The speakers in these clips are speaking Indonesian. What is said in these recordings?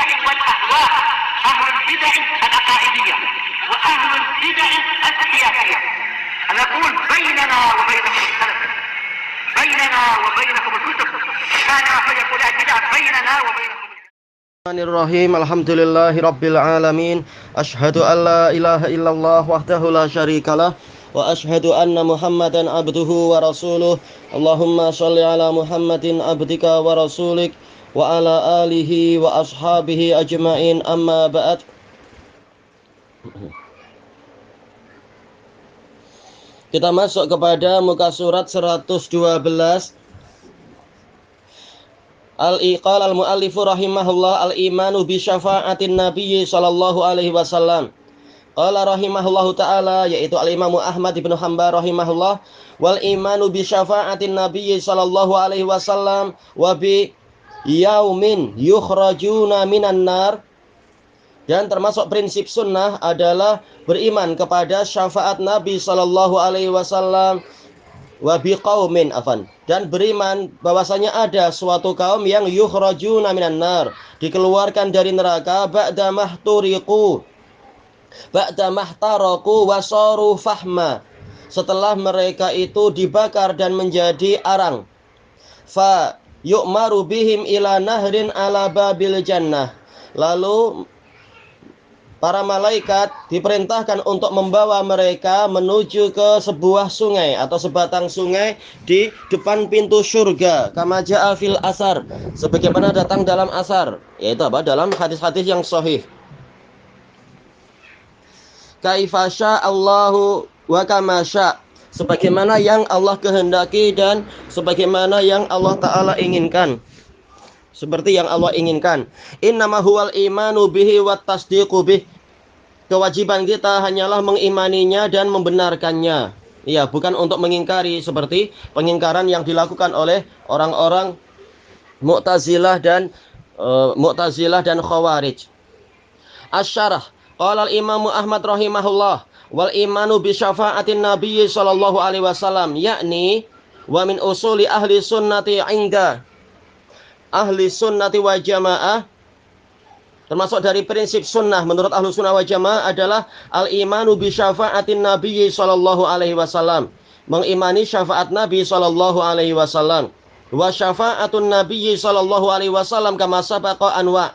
البدع والأهواء، أهل البدع العقائدية وأهل البدع السياسية. نقول بيننا وبينكم السلف، بيننا وبينكم الكتب، كان فيقول البدع بيننا وبينكم. Bismillahirrahmanirrahim. Alhamdulillahirabbil alamin. Asyhadu an la ilaha illallah wahdahu la syarikalah wa asyhadu anna Muhammadan abduhu wa rasuluh. Allahumma shalli ala Muhammadin abdika wa rasulik wa ala alihi wa ashabihi ajmain. Amma ba'd. Kita masuk kepada muka surat 112. Al-iqal al-muallifu rahimahullah al-imanu bi syafa'atin nabiyyi sallallahu alaihi wasallam. Qala rahimahullahu ta'ala, yaitu al-imamu Ahmad ibn Hanbal rahimahullah, wal imanu bi syafa'atin nabiyyi sallallahu alaihi wasallam wa bi yaumin yukhrajuna minan nar. Dan termasuk prinsip sunnah adalah beriman kepada syafaat Nabi sallallahu alaihi wasallam wa biqaumin dan beriman bahwasanya ada suatu kaum yang yukhrajuna minan nar, dikeluarkan dari neraka ba'da mahturiqu ba'da mahtaraku wasaru fahma, setelah mereka itu dibakar dan menjadi arang. Fa yu'maru bihim ila nahrin ala babil jannah, lalu para malaikat diperintahkan untuk membawa mereka menuju ke sebuah sungai atau sebatang sungai di depan pintu surga. Kama ja'a fil asar, sebagaimana datang dalam asar, yaitu dalam hadis-hadis yang sahih. Kaifa sya'allahu wa kama sya', sebagaimana yang Allah kehendaki dan sebagaimana yang Allah Ta'ala inginkan. Seperti yang Allah inginkan. Innama huwal imanu bihi wat tasdiqu bih. Kewajiban kita hanyalah mengimaninya dan membenarkannya. Iya, bukan untuk mengingkari seperti pengingkaran yang dilakukan oleh orang-orang Mu'tazilah dan Khawarij. Asy-syarah, qala al-Imam Ahmad rahimahullah, wal imanu bi syafa'atin nabiyyi sallallahu alaihi wasallam, yakni wa min usuli ahli sunnati 'inda ahli sunnati wa jamaah, termasuk dari prinsip sunnah menurut ahlu sunnah wa jamaah adalah al-imanu bi syafa'atin nabiyyi sallallahu alaihi wasallam, mengimani syafaat Nabi sallallahu alaihi wasallam. Wa syafa'atun nabiyyi sallallahu alaihi wasallam kama sabaqa anwa.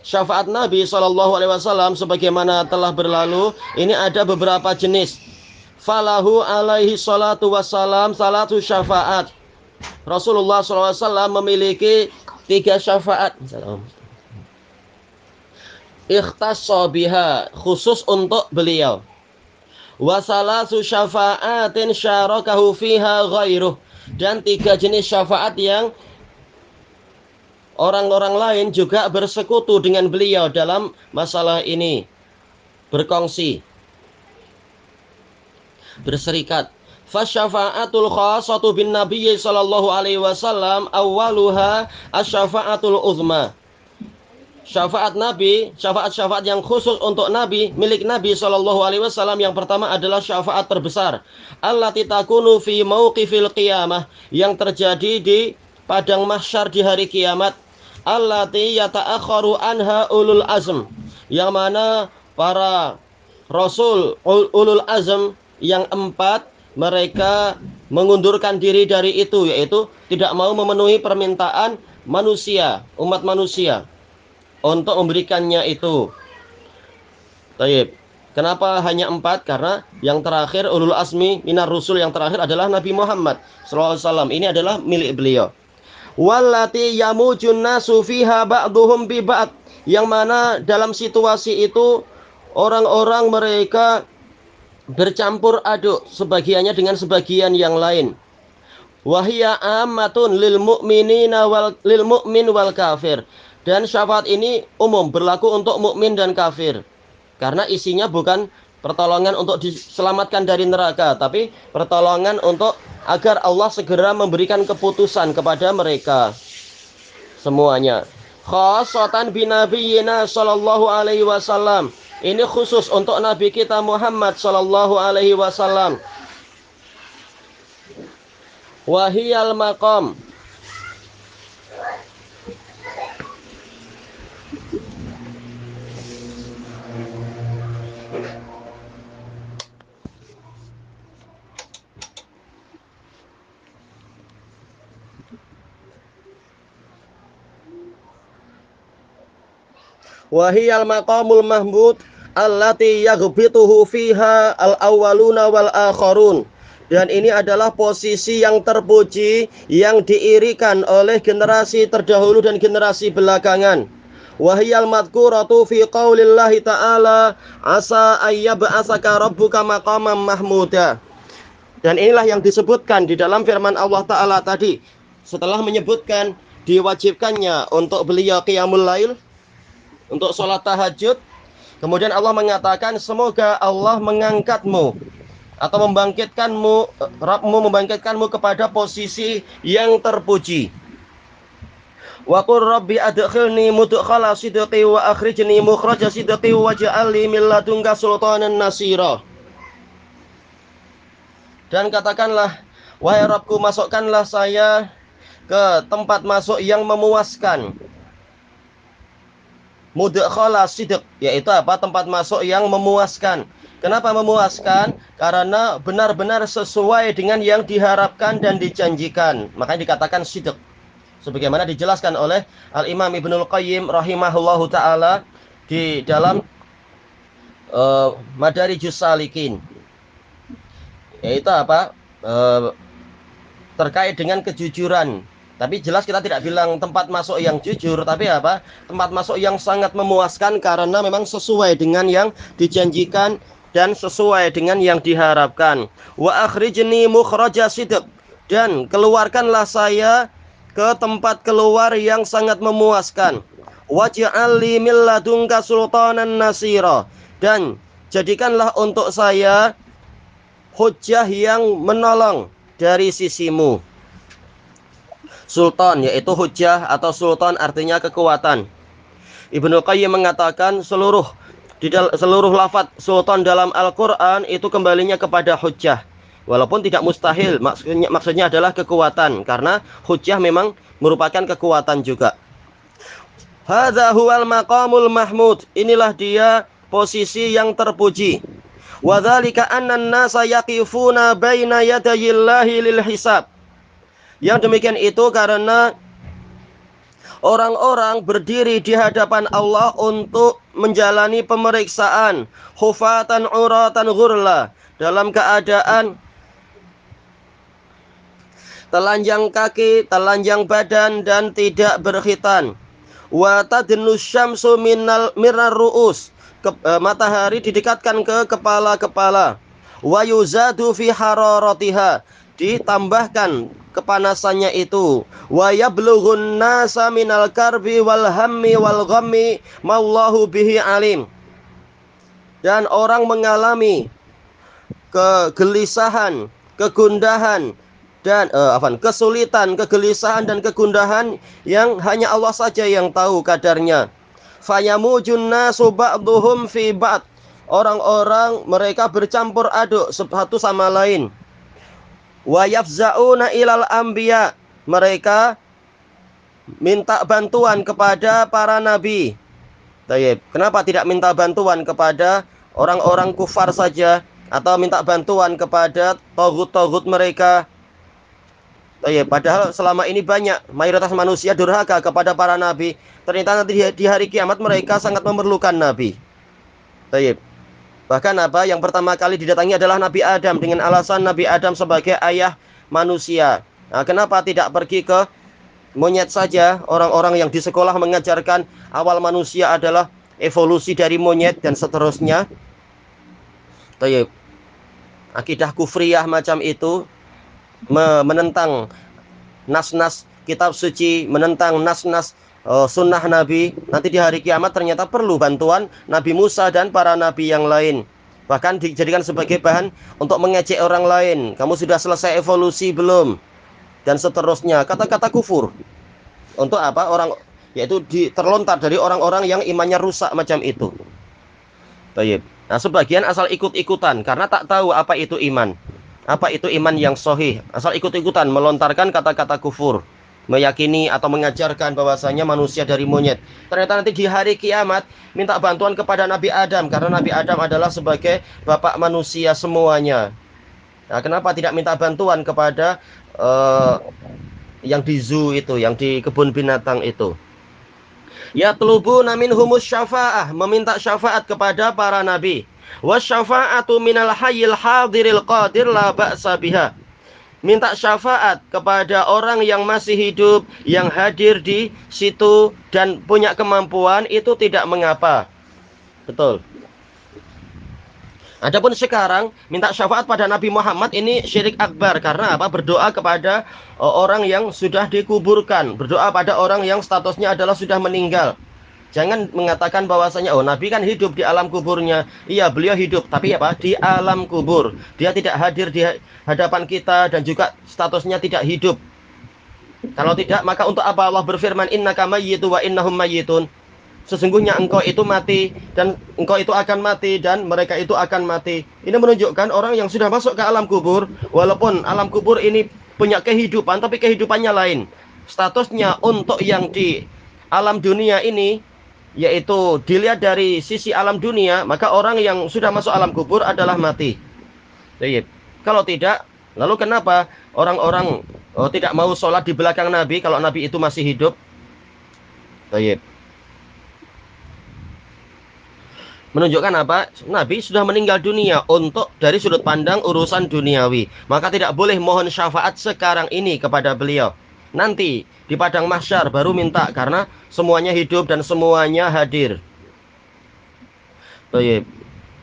Syafaat Nabi sallallahu alaihi wasallam sebagaimana telah berlalu, ini ada beberapa jenis. Falahu alaihi salatu wassalam salatu syafaat. Rasulullah SAW memiliki 3 syafaat. Ikhtassa biha, khusus untuk beliau. Wa salasu syafa'atin syarakahu fiha ghairuh, dan 3 jenis syafaat yang orang-orang lain juga bersekutu dengan beliau dalam masalah ini, berkongsi, berserikat. Fasyafa'atul khassatu bin nabiyyi sallallahu alaihi wasallam awwaluha asyafa'atul uzma. Syafaat Nabi, syafaat yang khusus untuk Nabi, milik Nabi sallallahu alaihi wasallam, yang pertama adalah syafaat terbesar, allati takunu fi mauqifil qiyamah, yang terjadi di padang mahsyar di hari kiamat, allati yata'akharu anha ulul azm, yang mana para rasul ulul azm yang 4 mereka mengundurkan diri dari itu, yaitu tidak mau memenuhi permintaan manusia, umat manusia, untuk memberikannya itu. Baik. Kenapa hanya 4? Karena yang terakhir ulul azmi minar rusul, yang terakhir adalah Nabi Muhammad SAW. Ini adalah milik beliau. Wallati yamujun nasu fiha ba'duhum bi ba'd, yang mana dalam situasi itu orang-orang mereka bercampur aduk sebagiannya dengan sebagian yang lain. Wahia ammatun lil mu'minina lil mu'min wal kafir, dan syafaat ini umum, berlaku untuk mukmin dan kafir, karena isinya bukan pertolongan untuk diselamatkan dari neraka, tapi pertolongan untuk agar Allah segera memberikan keputusan kepada mereka semuanya. Khassatan binabiyyina sallallahu alaihi wasallam, ini khusus untuk Nabi kita Muhammad sallallahu alaihi wasallam. Wahiyal maqam, Wa hiyal maqamul mahmud allati yaghbituhu fiha al-awwaluna wal akharun. Dan ini adalah posisi yang terpuji yang diirikan oleh generasi terdahulu dan generasi belakangan. Wahiyal madhkuratu fi qaulillahi ta'ala asa ayyab'asaka rabbuka maqaman mahmuda. Dan inilah yang disebutkan di dalam firman Allah Ta'ala tadi. Setelah menyebutkan diwajibkannya untuk beliau qiyamul lail, untuk sholat tahajud, kemudian Allah mengatakan semoga Allah mengangkatmu atau Rabbmu membangkitkanmu kepada posisi yang terpuji. Wa qur rabbi adkhilni mudkhala sidqi wa akhrijni mukhraja sidqi waj'al li min ladunka sultanan nasira. Dan katakanlah, wahai Rabbku, masukkanlah saya ke tempat masuk yang memuaskan. Mudkhala sidq, yaitu apa? Tempat masuk yang memuaskan. Kenapa memuaskan? Karena benar-benar sesuai dengan yang diharapkan dan dijanjikan. Makanya dikatakan sidq. Sebagaimana dijelaskan oleh Al-Imam Ibnul Qayyim rahimahullahu ta'ala di dalam Madarijus Salikin. Yaitu apa? Terkait dengan kejujuran. Tapi jelas kita tidak bilang tempat masuk yang jujur, tapi apa? Tempat masuk yang sangat memuaskan karena memang sesuai dengan yang dijanjikan dan sesuai dengan yang diharapkan. Wa akhrijni mukhraja sidq, dan keluarkanlah saya ke tempat keluar yang sangat memuaskan. Waj'al li min ladunka sultanan nasira, dan jadikanlah untuk saya hujjah yang menolong dari sisimu. Sultan yaitu hujjah atau sultan artinya kekuatan. Ibnu Qayyim mengatakan seluruh lafaz sultan dalam Al-Qur'an itu kembalinya kepada hujjah. Walaupun tidak mustahil, maksudnya adalah kekuatan, karena hujjah memang merupakan kekuatan juga. Hadza huwal maqamul mahmud, inilah dia posisi yang terpuji. Wa dzalika annan nasa yaqifuna baina yadayillahi lil hisab. Yang demikian itu karena orang-orang berdiri di hadapan Allah untuk menjalani pemeriksaan, hufatan uratan ghurla, dalam keadaan telanjang kaki, telanjang badan, dan tidak berkhitan. Wa tadnu syamsu minar ru'us, matahari didekatkan ke kepala-kepala. Wa yuzadu fi hararatiha, ditambahkan kepanasannya itu. Wa yablughun nasa minal karbi wal hammi wal ghammi mallahu bihi alim, dan orang mengalami kegelisahan, kegundahan, dan kesulitan, kegelisahan dan kegundahan yang hanya Allah saja yang tahu kadarnya. Fayamujun nasu ba'duhum fi ba'd, orang-orang mereka bercampur aduk satu sama lain. Wa yafza'una ilal anbiya, mereka minta bantuan kepada para nabi. Tayyib. Kenapa tidak minta bantuan kepada orang-orang kufar saja, atau minta bantuan kepada togut-togut mereka? Tayyib. Padahal selama ini mayoritas manusia durhaka kepada para nabi. Ternyata nanti di hari kiamat mereka sangat memerlukan nabi. Tayyib. Bahkan yang pertama kali didatangi adalah Nabi Adam, dengan alasan Nabi Adam sebagai ayah manusia. Nah, kenapa tidak pergi ke monyet saja? Orang-orang yang di sekolah mengajarkan awal manusia adalah evolusi dari monyet dan seterusnya. Tayyib. Akidah kufriyah macam itu, menentang nas-nas kitab suci, menentang nas-nas sunnah Nabi. Nanti di hari kiamat ternyata perlu bantuan Nabi Musa dan para nabi yang lain. Bahkan dijadikan sebagai bahan untuk mengejek orang lain. Kamu sudah selesai evolusi belum? Dan seterusnya. Kata-kata kufur. Untuk apa? Yaitu terlontar dari orang-orang yang imannya rusak macam itu. Baik. Nah, sebagian asal ikut-ikutan karena tak tahu apa itu iman. Apa itu iman yang sahih? Asal ikut-ikutan melontarkan kata-kata kufur, meyakini atau mengajarkan bahwasanya manusia dari monyet. Ternyata nanti di hari kiamat minta bantuan kepada Nabi Adam, karena Nabi Adam adalah sebagai bapak manusia semuanya. Nah, kenapa tidak minta bantuan kepada yang di zoo itu, yang di kebun binatang itu? Yatlubuna minhumus syafa'ah, meminta syafaat kepada para nabi. Wasyafa'atu minal hayyil hadiril qadir la ba'sa biha. Minta syafaat kepada orang yang masih hidup, yang hadir di situ dan punya kemampuan, itu tidak mengapa. Betul. Adapun sekarang minta syafaat pada Nabi Muhammad ini syirik akbar. Karena apa? Berdoa kepada orang yang sudah dikuburkan, berdoa pada orang yang statusnya adalah sudah meninggal. Jangan mengatakan bahwasanya oh Nabi kan hidup di alam kuburnya. Iya, beliau hidup, tapi apa? Di alam kubur. Dia tidak hadir di hadapan kita dan juga statusnya tidak hidup. Kalau tidak, maka untuk apa Allah berfirman innaka mayyitu wa innahum mayyitun? Sesungguhnya engkau itu mati dan engkau itu akan mati dan mereka itu akan mati. Ini menunjukkan orang yang sudah masuk ke alam kubur, walaupun alam kubur ini punya kehidupan, tapi kehidupannya lain. Statusnya untuk yang di alam dunia ini, yaitu dilihat dari sisi alam dunia, maka orang yang sudah masuk alam kubur adalah mati. Baik. Kalau tidak, lalu kenapa orang-orang tidak mau sholat di belakang Nabi kalau Nabi itu masih hidup? Baik. Menunjukkan apa? Nabi sudah meninggal dunia untuk dari sudut pandang urusan duniawi. Maka tidak boleh mohon syafaat sekarang ini kepada beliau. Nanti di padang mahsyar baru minta, karena semuanya hidup dan semuanya hadir.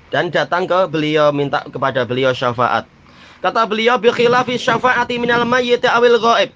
Dan datang ke beliau, minta kepada beliau syafaat. Kata beliau, bi khilafi syafaati minal mayyit awil ghaib.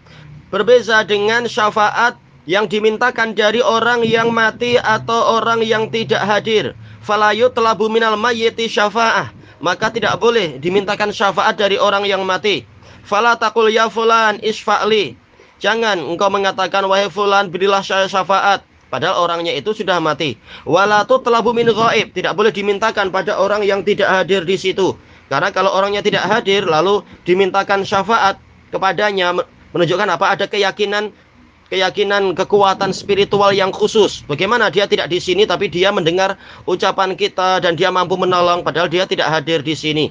Berbeza dengan syafaat yang dimintakan dari orang yang mati atau orang yang tidak hadir. Fala yutlabu minal mayyiti syafa'ah. Maka tidak boleh dimintakan syafaat dari orang yang mati. Fala taqul ya fulan isfa'li. Jangan engkau mengatakan wahai fulan berilah saya syafaat, padahal orangnya itu sudah mati. Wala tutlabu min ghaib. Tidak boleh dimintakan pada orang yang tidak hadir di situ. Karena kalau orangnya tidak hadir lalu dimintakan syafaat kepadanya, menunjukkan apa? Ada keyakinan kekuatan spiritual yang khusus. Bagaimana dia tidak di sini tapi dia mendengar ucapan kita dan dia mampu menolong padahal dia tidak hadir di sini.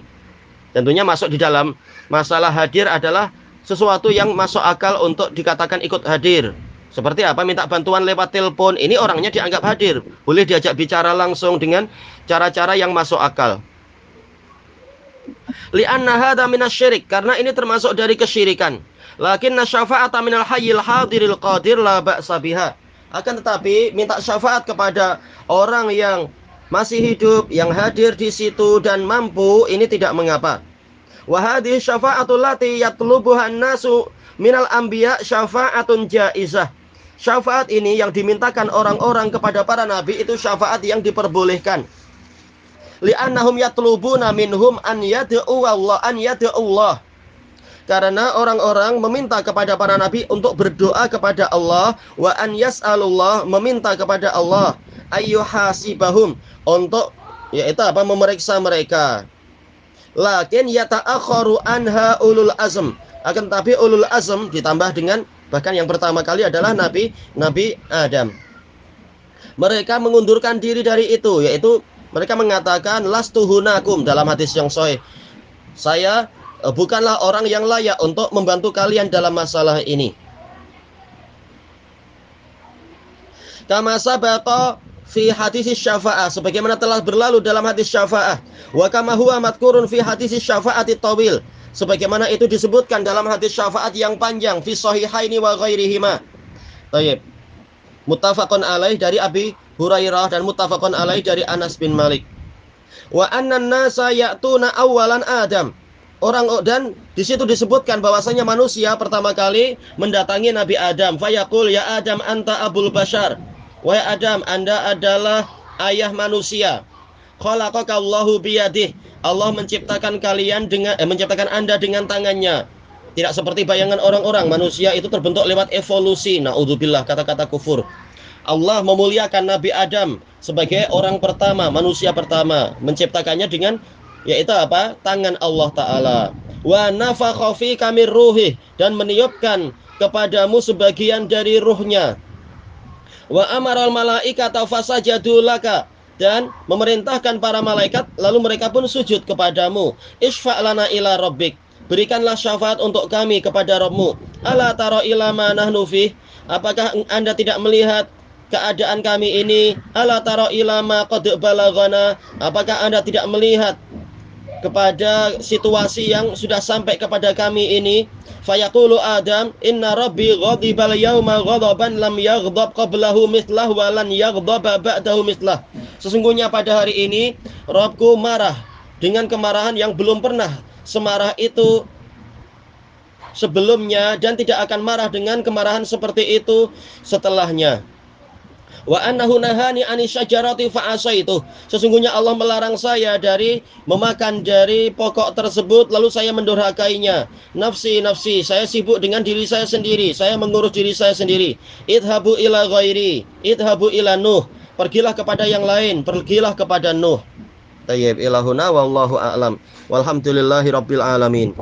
Tentunya masuk di dalam masalah hadir adalah sesuatu yang masuk akal untuk dikatakan ikut hadir. Seperti apa? Minta bantuan lewat telepon, ini orangnya dianggap hadir. Boleh diajak bicara langsung dengan cara-cara yang masuk akal. Li'anna hadza minasyirik, karena ini termasuk dari kesyirikan. Lakinna syafa'ata minal hayyil hadiril qadir la ba'sa biha. Akan tetapi minta syafaat kepada orang yang masih hidup, yang hadir di situ dan mampu, ini tidak mengapa. Wa hadhihi syafa'atul lati yatlubuha an-nasu minal anbiya syafa'atun jaizah. Syafaat ini yang dimintakan orang-orang kepada para nabi itu syafaat yang diperbolehkan. Li'annahum yatlubuna minhum an yad'u Allah. Karena orang-orang meminta kepada para nabi untuk berdoa kepada Allah, wa an yas'alullah, meminta kepada Allah ayyuhasibahum, untuk yaitu apa? Memeriksa mereka. Lakin yata'akharu anha ulul azm. Akan tetapi ulul azm ditambah dengan bahkan yang pertama kali adalah Nabi Adam. Mereka mengundurkan diri dari itu, yaitu mereka mengatakan lastuhunakum dalam hadis yang sahih. Saya bukanlah orang yang layak untuk membantu kalian dalam masalah ini. Kama sabata fi hadis syafa'ah, sebagaimana telah berlalu dalam hadis syafa'ah. Wa kama huwa madkurun fi hadis syafa'ati tawil, sebagaimana itu disebutkan dalam hadis syafaat yang panjang fi sahihaini wa ghairihima. Baik. Muttafaqun alaih dari Abi Hurairah dan muttafaqun alaih dari Anas bin Malik. Wa annan nasa ya'tuna awalan Adam. Dan di situ disebutkan bahwasanya manusia pertama kali mendatangi Nabi Adam. Fayaqul ya Adam anta abul bashar. Wahai Adam, Anda adalah ayah manusia. Khalaqaka Allahu biyadih. Allah menciptakan kalian dengan menciptakan Anda dengan tangannya. Tidak seperti bayangan orang-orang, manusia itu terbentuk lewat evolusi. Naudzubillah, kata-kata kufur. Allah memuliakan Nabi Adam sebagai orang pertama, manusia pertama, menciptakannya dengan yaitu apa? Tangan Allah Ta'ala. Wa nafakha fika min ruhih, dan meniupkan kepadamu sebagian dari ruhnya. Wa amaral malaikata fasajadu laka, dan memerintahkan para malaikat lalu mereka pun sujud kepadamu. Isfa' lana ila rabbik, berikanlah syafaat untuk kami kepada Rabbmu. Ala tara ila ma nahnu fih, apakah Anda tidak melihat keadaan kami ini? Ala tara ila ma qad balaghana, apakah Anda tidak melihat kepada situasi yang sudah sampai kepada kami ini? Fayaqulu Adam, inna rabbi ghadibal yauma ghadaban lam yaghdab qablahu mithlah wa lan yaghdaba ba'dahu mithlah. Sesungguhnya pada hari ini Rabbku marah dengan kemarahan yang belum pernah semarah itu sebelumnya, dan tidak akan marah dengan kemarahan seperti itu setelahnya. Wa annahu nahani anis syajarati fa'asaitu. Sesungguhnya Allah melarang saya dari memakan dari pokok tersebut, lalu saya mendurhakainya. Nafsi nafsi, saya sibuk dengan diri saya sendiri, saya mengurus diri saya sendiri. Idhabu ila ghairi, idhabu ila Nuh. Pergilah kepada yang lain, pergilah kepada Nuh. Tayyib ilahuna wallahu a'lam. Walhamdulillahi rabbil alamin.